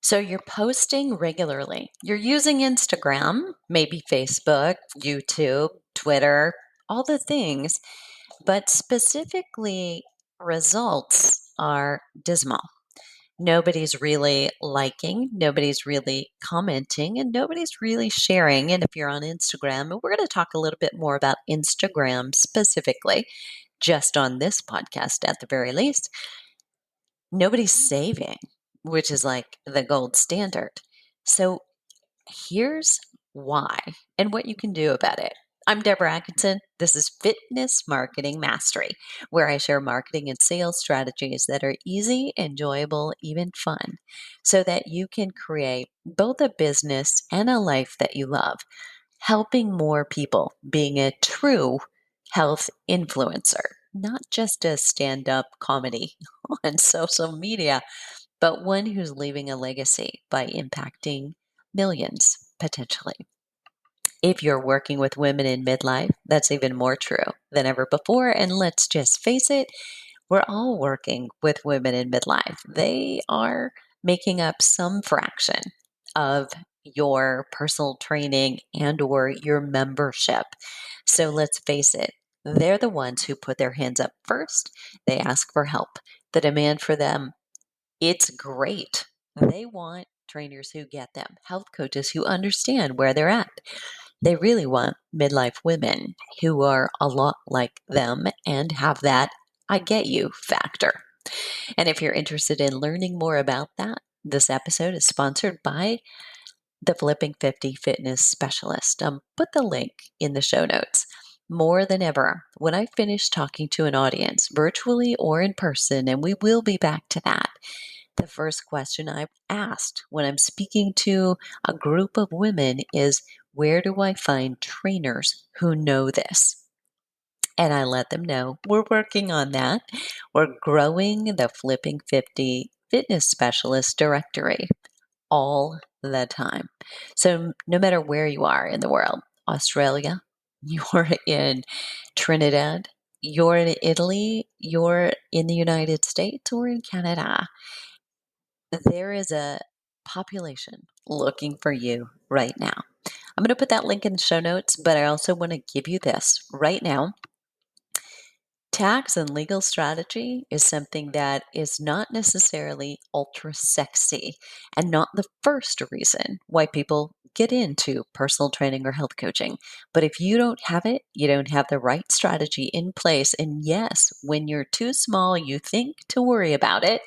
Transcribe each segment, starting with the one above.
So you're posting regularly. You're using Instagram, maybe Facebook, YouTube, Twitter, all the things, but specifically, results are dismal. Nobody's really liking, nobody's really commenting, and nobody's really sharing. And if you're on Instagram, and we're going to talk a little bit more about Instagram specifically, just on this podcast at the very least, nobody's saving, which is like the gold standard. So here's why and what you can do about it. I'm Deborah Atkinson. This is Fitness Marketing Mastery, where I share marketing and sales strategies that are easy, enjoyable, even fun, so that you can create both a business and a life that you love, helping more people, being a true health influencer, not just a stand up comedy on social media, but one who's leaving a legacy by impacting millions potentially. If you're working with women in midlife, that's even more true than ever before. And let's just face it, we're all working with women in midlife. They are making up some fraction of your personal training and or your membership. So let's face it, they're the ones who put their hands up first. They ask for help. The demand for them, it's great. They want trainers who get them, health coaches who understand where they're at. They really want midlife women who are a lot like them and have that I get you factor. And if you're interested in learning more about that, this episode is sponsored by the Flipping 50 Fitness Specialist. Put the link in the show notes. More than ever, when I finish talking to an audience, virtually or in person, and we will be back to that, the first question I've asked when I'm speaking to a group of women is, where do I find trainers who know this? And I let them know we're working on that. We're growing the Flipping 50 Fitness Specialist directory all the time. So no matter where you are in the world, Australia, you're in Trinidad, you're in Italy, you're in the United States, or in Canada, there is a population looking for you right now. I'm going to put that link in the show notes, but I also want to give you this right now. Tax and legal strategy is something that is not necessarily ultra sexy and not the first reason why people get into personal training or health coaching. But if you don't have it, you don't have the right strategy in place. And yes, when you're too small, you think to worry about it,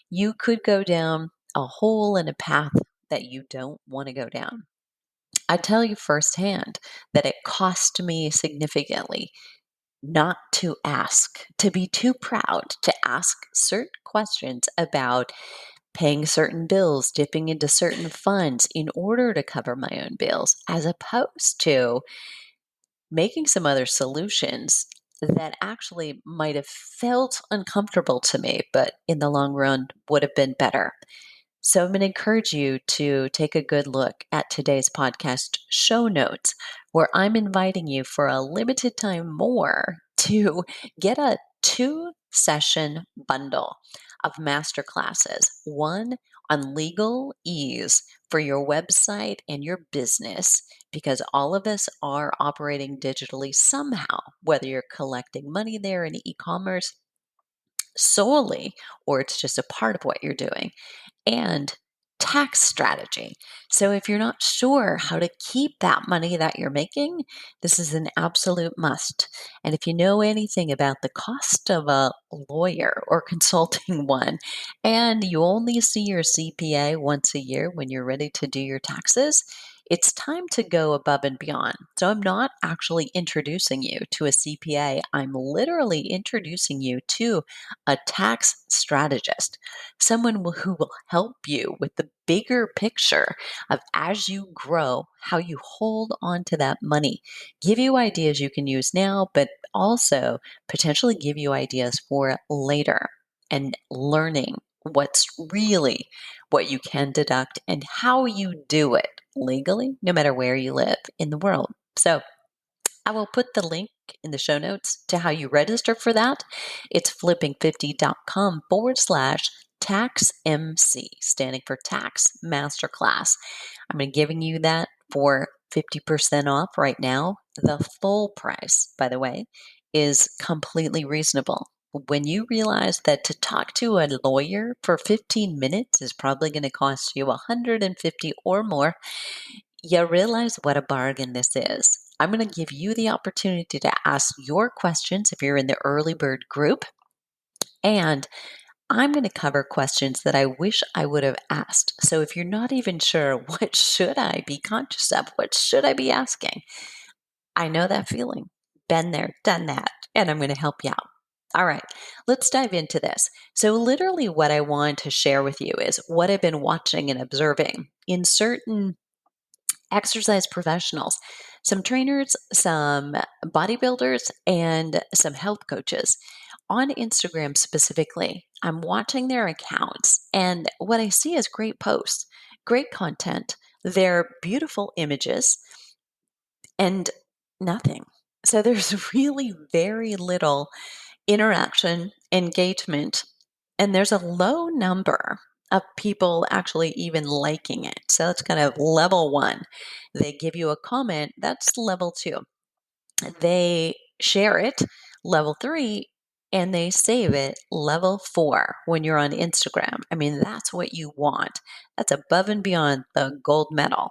you could go down a hole in a path that you don't want to go down. I tell you firsthand that it cost me significantly not to ask, to be too proud to ask certain questions about paying certain bills, dipping into certain funds in order to cover my own bills, as opposed to making some other solutions that actually might have felt uncomfortable to me, but in the long run would have been better. So I'm going to encourage you to take a good look at today's podcast show notes, where I'm inviting you for a limited time more to get a 2-session bundle of masterclasses, one on legal ease for your website and your business, because all of us are operating digitally somehow, whether you're collecting money there in e-commerce solely, or it's just a part of what you're doing, and tax strategy. So if you're not sure how to keep that money that you're making, this is an absolute must. And if you know anything about the cost of a lawyer or consulting one, and you only see your CPA once a year when you're ready to do your taxes, it's time to go above and beyond. So I'm not actually introducing you to a CPA. I'm literally introducing you to a tax strategist, someone who will help you with the bigger picture of, as you grow, how you hold on to that money, give you ideas you can use now, but also potentially give you ideas for later, and learning what's really what you can deduct and how you do it legally, no matter where you live in the world. So I will put the link in the show notes to how you register for that. It's flipping50.com/tax Tax MC, standing for Tax Masterclass. I'm giving you that for 50% off right now. The full price, by the way, is completely reasonable. When you realize that to talk to a lawyer for 15 minutes is probably going to cost you 150 or more, you realize what a bargain this is. I'm going to give you the opportunity to ask your questions if you're in the early bird group. And I'm going to cover questions that I wish I would have asked. So if you're not even sure, what should I be conscious of? What should I be asking? I know that feeling. Been there, done that, and I'm going to help you out. All right, let's dive into this. So, literally, what I want to share with you is what I've been watching and observing in certain exercise professionals, some trainers, some bodybuilders, and some health coaches on Instagram specifically. I'm watching their accounts, and what I see is great posts, great content. They're beautiful images and nothing. So there's really very little interaction, engagement, and there's a low number of people actually even liking it. So that's kind of level one. They give you a comment, that's level two. They share it, level three, and they save it, level four, when you're on Instagram. I mean, that's what you want. That's above and beyond the gold medal.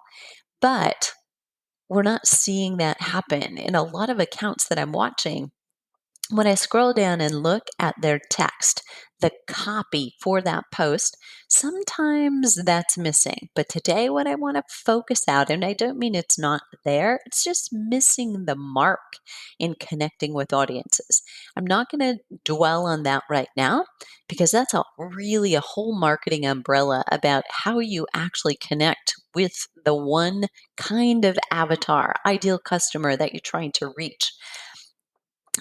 But we're not seeing that happen in a lot of accounts that I'm watching. When I scroll down and look at their text, the copy for that post, sometimes that's missing. But today, what I want to focus out, and I don't mean it's not there, it's just missing the mark in connecting with audiences. I'm not going to dwell on that right now because that's really a whole marketing umbrella about how you actually connect with the one kind of avatar, ideal customer that you're trying to reach.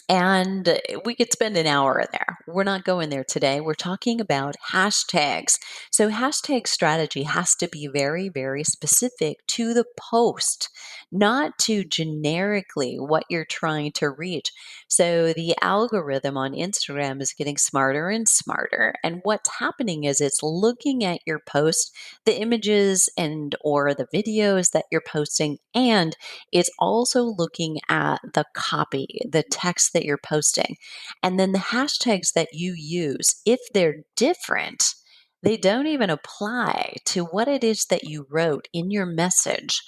And we could spend an hour there. We're not going there today. We're talking about hashtags. So, hashtag strategy has to be very, very specific to the post, not to generically what you're trying to reach. So, the algorithm on Instagram is getting smarter and smarter. And what's happening is it's looking at your post, the images and or the videos that you're posting, and it's also looking at the copy, the text that you're posting, and then the hashtags that you use. If they're different, they don't even apply to what it is that you wrote in your message.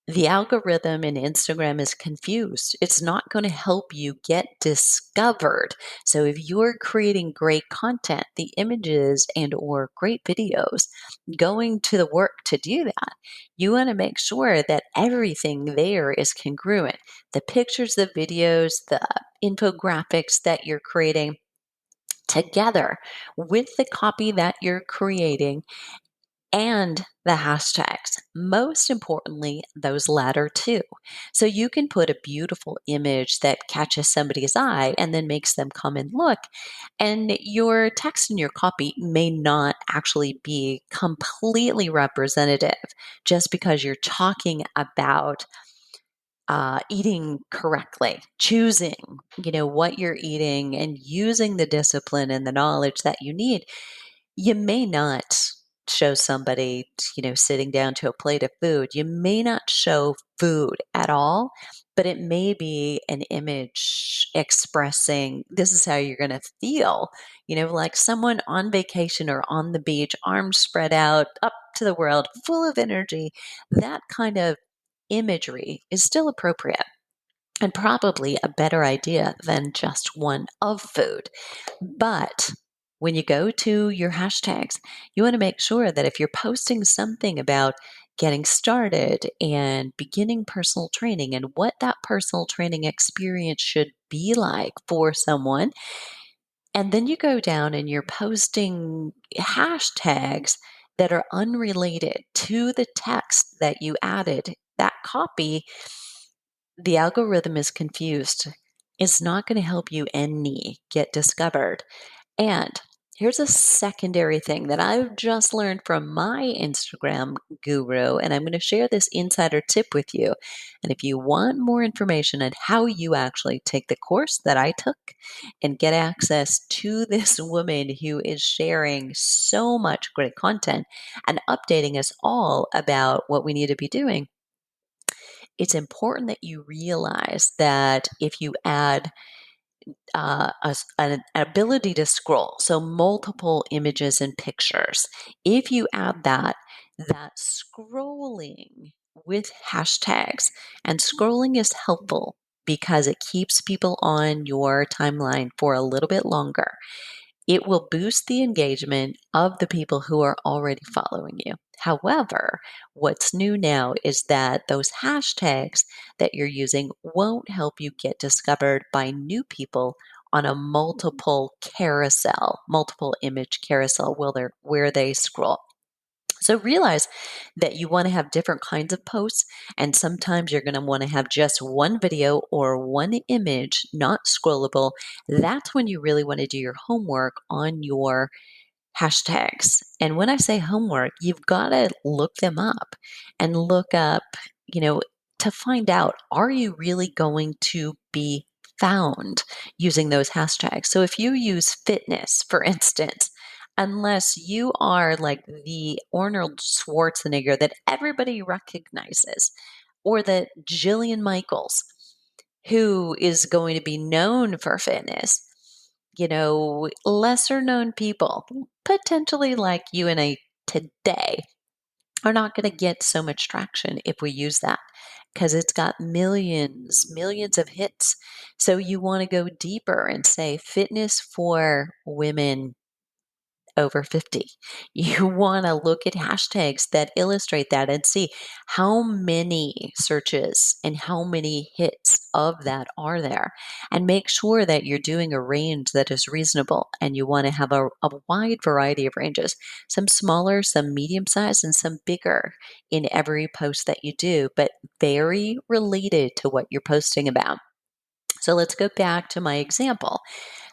The algorithm in Instagram is confused. It's not going to help you get discovered. So if you're creating great content, the images and or great videos, going to the work to do that, you want to make sure that everything there is congruent. The pictures, the videos, the infographics that you're creating together with the copy that you're creating and the hashtags. Most importantly, those latter two. So you can put a beautiful image that catches somebody's eye and then makes them come and look. And your text and your copy may not actually be completely representative just because you're talking about eating correctly, choosing, what you're eating and using the discipline and the knowledge that you need. You may not show somebody, sitting down to a plate of food. You may not show food at all, but it may be an image expressing this is how you're going to feel, like someone on vacation or on the beach, arms spread out, up to the world, full of energy. That kind of imagery is still appropriate and probably a better idea than just one of food. But when you go to your hashtags, you want to make sure that if you're posting something about getting started and beginning personal training and what that personal training experience should be like for someone, and then you go down and you're posting hashtags that are unrelated to the text that you added, that copy, the algorithm is confused. It's not going to help you any get discovered. And Here's a secondary thing that I've just learned from my Instagram guru, and I'm going to share this insider tip with you. And if you want more information on how you actually take the course that I took and get access to this woman who is sharing so much great content and updating us all about what we need to be doing, it's important that you realize that if you add an ability to scroll, so multiple images and pictures. If you add that scrolling with hashtags, and scrolling is helpful because it keeps people on your timeline for a little bit longer. It will boost the engagement of the people who are already following you. However, what's new now is that those hashtags that you're using won't help you get discovered by new people on a multiple image carousel where they scroll. So realize that you want to have different kinds of posts, and sometimes you're going to want to have just one video or one image, not scrollable. That's when you really want to do your homework on your hashtags. And when I say homework, you've got to look them up and look up, you know, to find out, are you really going to be found using those hashtags? So if you use fitness, for instance, unless you are like the Arnold Schwarzenegger that everybody recognizes, or the Jillian Michaels, who is going to be known for fitness, lesser known people, potentially like you and I today, are not going to get so much traction if we use that because it's got millions of hits. So you want to go deeper and say fitness for women over 50. You want to look at hashtags that illustrate that and see how many searches and how many hits of that are there. And make sure that you're doing a range that is reasonable. And you want to have a wide variety of ranges, some smaller, some medium sized, and some bigger in every post that you do, but very related to what you're posting about. So let's go back to my example.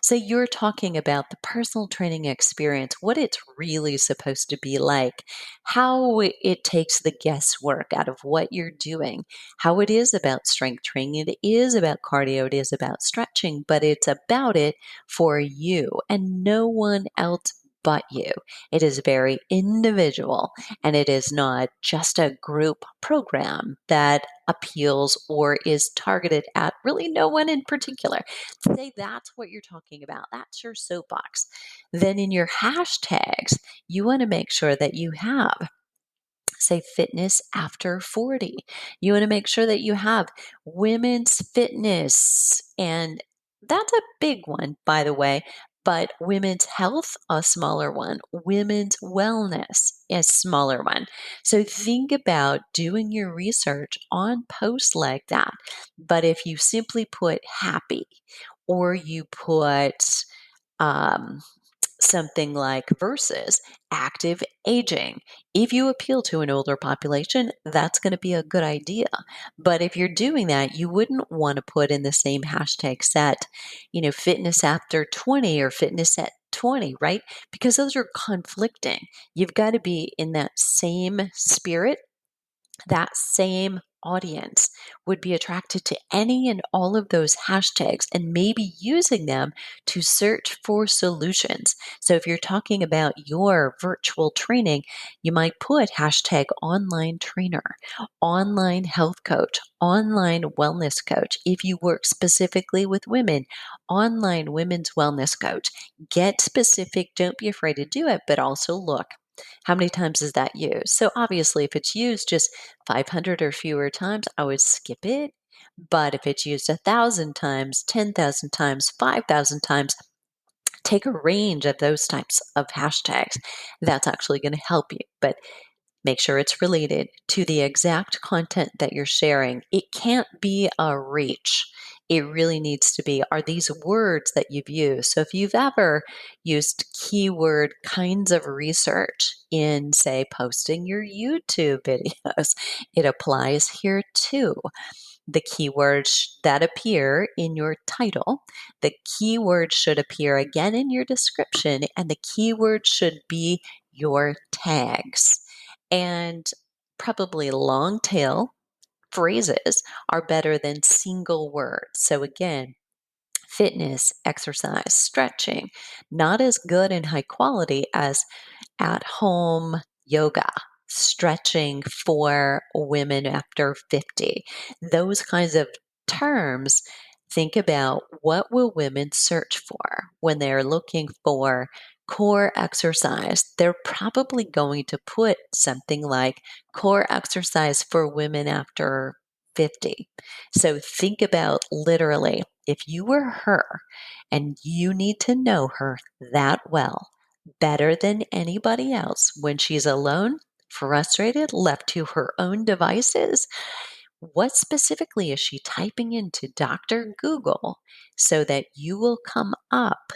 So you're talking about the personal training experience, what it's really supposed to be like, how it takes the guesswork out of what you're doing, how it is about strength training, it is about cardio, it is about stretching, but it's about it for you and no one else but you. It is very individual, and it is not just a group program that appeals or is targeted at really no one in particular. Say that's what you're talking about. That's your soapbox. Then in your hashtags, you want to make sure that you have, say, fitness after 40. You want to make sure that you have women's fitness. And that's a big one, by the way. But women's health, a smaller one. Women's wellness, a smaller one. So think about doing your research on posts like that. But if you simply put happy or you put um, something like versus active aging. If you appeal to an older population, that's going to be a good idea. But if you're doing that, you wouldn't want to put in the same hashtag set, fitness after 20 or fitness at 20, right? Because those are conflicting. You've got to be in that same spirit. That same audience would be attracted to any and all of those hashtags and maybe using them to search for solutions. So if you're talking about your virtual training, you might put hashtag online trainer, online health coach, online wellness coach. If you work specifically with women, online women's wellness coach. Get specific. Don't be afraid to do it, but also look. How many times is that used? So obviously, if it's used just 500 or fewer times, I would skip it. But if it's used 1,000 times, 10,000 times, 5,000 times, take a range of those types of hashtags. That's actually going to help you. But make sure it's related to the exact content that you're sharing. It can't be a reach. It really needs to be, are these words that you've used? So if you've ever used keyword kinds of research in, say, posting your YouTube videos, it applies here too. the keywords that appear in your title, the keyword should appear again in your description, and the keyword should be your tags. And probably long tail phrases are better than single words. So again, fitness, exercise, stretching, not as good and high quality as at home yoga, stretching for women after 50. Those kinds of terms, think about what will women search for when they're looking for core exercise. They're probably going to put something like core exercise for women after 50. So think about literally if you were her and you need to know her that well, better than anybody else when she's alone, frustrated, left to her own devices. What specifically is she typing into Dr. Google so that you will come up?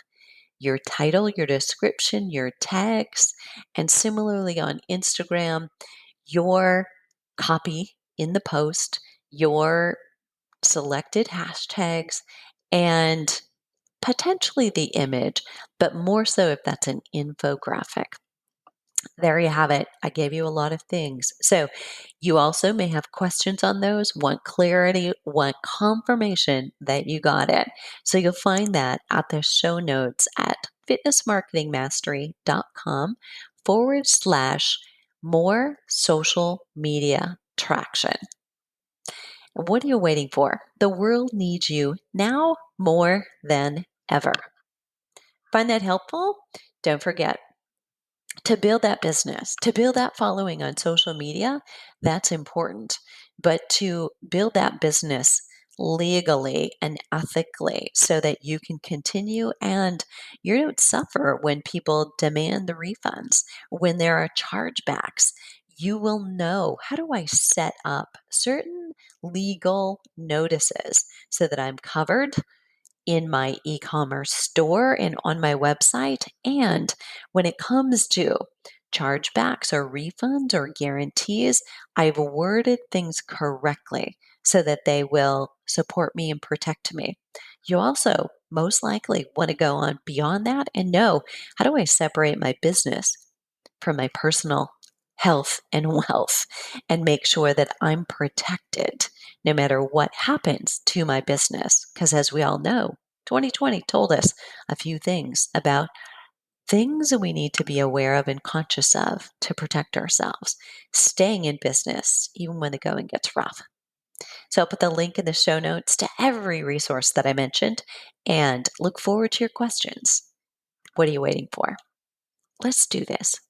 Your title, your description, your tags, and similarly on Instagram, your copy in the post, your selected hashtags, and potentially the image, but more so if that's an infographic. There you have it. I gave you a lot of things. So you also may have questions on those, want clarity, want confirmation that you got it. So you'll find that at the show notes at fitnessmarketingmastery.com/, more social media traction. What are you waiting for? The world needs you now more than ever. Find that helpful? Don't forget, to build that business, to build that following on social media, that's important. But to build that business legally and ethically so that you can continue and you don't suffer when people demand the refunds, when there are chargebacks. You will know, how do I set up certain legal notices so that I'm covered in my e-commerce store and on my website? And when it comes to chargebacks or refunds or guarantees, I've worded things correctly so that they will support me and protect me. You also most likely want to go on beyond that and know, how do I separate my business from my personal health and wealth and make sure that I'm protected no matter what happens to my business? Because as we all know, 2020 told us a few things about things that we need to be aware of and conscious of to protect ourselves, staying in business even when the going gets rough. So I'll put the link in the show notes to every resource that I mentioned and look forward to your questions. What are you waiting for? Let's do this.